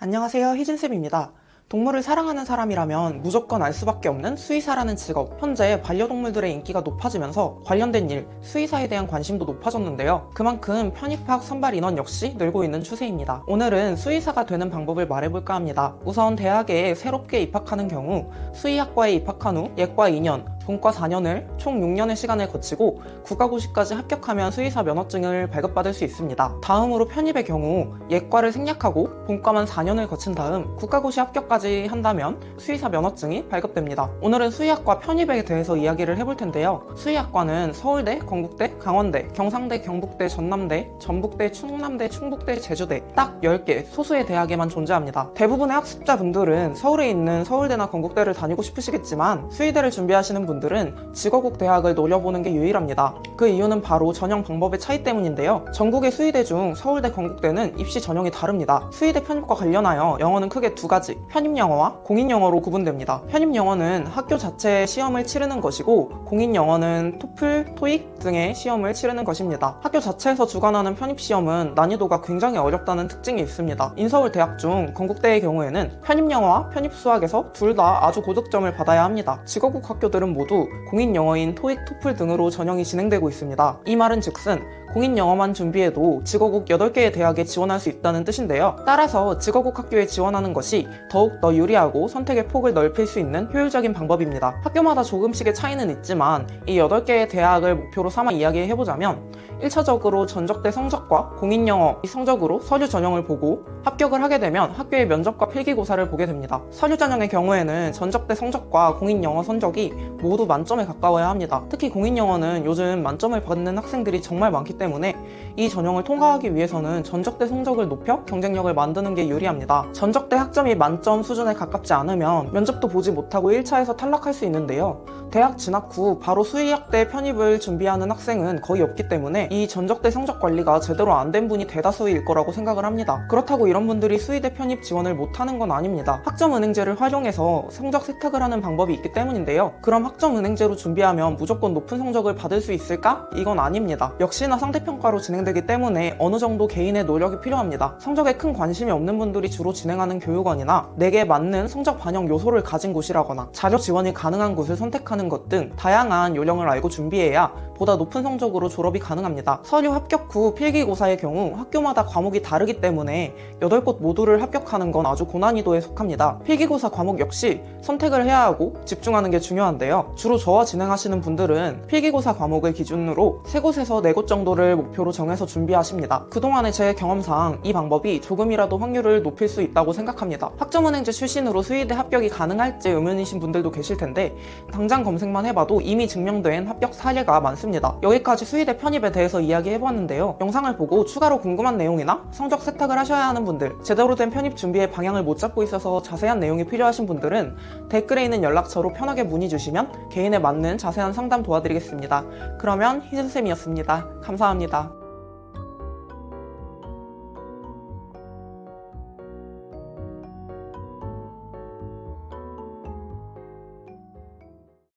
안녕하세요, 희진쌤입니다. 동물을 사랑하는 사람이라면 무조건 알 수밖에 없는 수의사라는 직업. 현재 반려동물들의 인기가 높아지면서 관련된 일, 수의사에 대한 관심도 높아졌는데요. 그만큼 편입학 선발 인원 역시 늘고 있는 추세입니다. 오늘은 수의사가 되는 방법을 말해볼까 합니다. 우선 대학에 새롭게 입학하는 경우 수의학과에 입학한 후 예과 2년, 본과 4년을 총 6년의 시간을 거치고 국가고시까지 합격하면 수의사 면허증을 발급받을 수 있습니다. 다음으로 편입의 경우 예과를 생략하고 본과만 4년을 거친 다음 국가고시 합격까지 한다면 수의사 면허증이 발급됩니다. 오늘은 수의학과 편입에 대해서 이야기를 해볼 텐데요. 수의학과는 서울대, 건국대, 강원대, 경상대, 경북대, 전남대, 전북대, 충남대, 충북대, 제주대 딱 10개 소수의 대학에만 존재합니다. 대부분의 학습자분들은 서울에 있는 서울대나 건국대를 다니고 싶으시겠지만 수의대를 준비하시는 분들은 직어국 대학을 노려보는 게 유일합니다. 그 이유는 바로 전형 방법의 차이 때문인데요. 전국의 수의대 중 서울대, 건국대는 입시 전형이 다릅니다. 수의대 편입과 관련하여 영어는 크게 두 가지, 편입영어와 공인영어로 구분됩니다. 편입영어는 학교 자체의 시험을 치르는 것이고 공인영어는 토플, 토익 등의 시험을 치르는 것입니다. 학교 자체에서 주관하는 편입시험은 난이도가 굉장히 어렵다는 특징이 있습니다. 인서울 대학 중 건국대의 경우에는 편입영어와 편입수학에서 둘 다 아주 고득점을 받아야 합니다. 직어국 학교들은 모두 공인영어인 토익, 토플 등으로 전형이 진행되고 있습니다. 이 말은 즉슨 공인영어만 준비해도 직어국 8개의 대학에 지원할 수 있다는 뜻인데요. 따라서 직어국 학교에 지원하는 것이 더욱더 유리하고 선택의 폭을 넓힐 수 있는 효율적인 방법입니다. 학교마다 조금씩의 차이는 있지만 이 8개의 대학을 목표로 삼아 이야기해보자면 1차적으로 전적대 성적과 공인영어 성적으로 서류 전형을 보고 합격을 하게 되면 학교의 면접과 필기고사를 보게 됩니다. 서류 전형의 경우에는 전적대 성적과 공인영어 성적이 모두 만점에 가까워야 합니다. 특히 공인영어는 요즘 만점을 받는 학생들이 정말 많기 때문에 이 전형을 통과하기 위해서는 전적대 성적을 높여 경쟁력을 만드는 게 유리합니다. 전적대 학점이 만점 수준에 가깝지 않으면 면접도 보지 못하고 1차에서 탈락할 수 있는데요. 대학 진학 후 바로 수의학대 편입을 준비하는 학생은 거의 없기 때문에 이 전적대 성적 관리가 제대로 안 된 분이 대다수일 거라고 생각을 합니다. 그렇다고 이런 분들이 수의대 편입 지원을 못하는 건 아닙니다. 학점은행제를 활용해서 성적 세탁을 하는 방법이 있기 때문인데요. 그럼 학점은행제로 준비하면 무조건 높은 성적을 받을 수 있을까? 이건 아닙니다. 역시나 상대평가로 진행되기 때문에 어느 정도 개인의 노력이 필요합니다. 성적에 큰 관심이 없는 분들이 주로 진행하는 교육원이나 내게 맞는 성적 반영 요소를 가진 곳이라거나 자료 지원이 가능한 곳을 선택하는 것 등 다양한 요령을 알고 준비해야 보다 높은 성적으로 졸업이 가능합니다. 서류 합격 후 필기고사의 경우 학교마다 과목이 다르기 때문에 8곳 모두를 합격하는 건 아주 고난이도에 속합니다. 필기고사 과목 역시 선택을 해야 하고 집중하는 게 중요한데요. 주로 저와 진행하시는 분들은 필기고사 과목을 기준으로 3곳에서 4곳 정도를 목표로 정해서 준비하십니다. 그동안의 제 경험상 이 방법이 조금이라도 확률을 높일 수 있다고 생각합니다. 학점은행제 출신으로 수의대 합격이 가능할지 의문이신 분들도 계실 텐데 당장 검색만 해봐도 이미 증명된 합격 사례가 많습니다. 여기까지 수의대 편입에 대해서 이야기해보았는데요. 영상을 보고 추가로 궁금한 내용이나 성적 세탁을 하셔야 하는 분들, 제대로 된 편입 준비의 방향을 못 잡고 있어서 자세한 내용이 필요하신 분들은 댓글에 있는 연락처로 편하게 문의 주시면 개인에 맞는 자세한 상담 도와드리겠습니다. 그러면 희진쌤이었습니다. 감사합니다.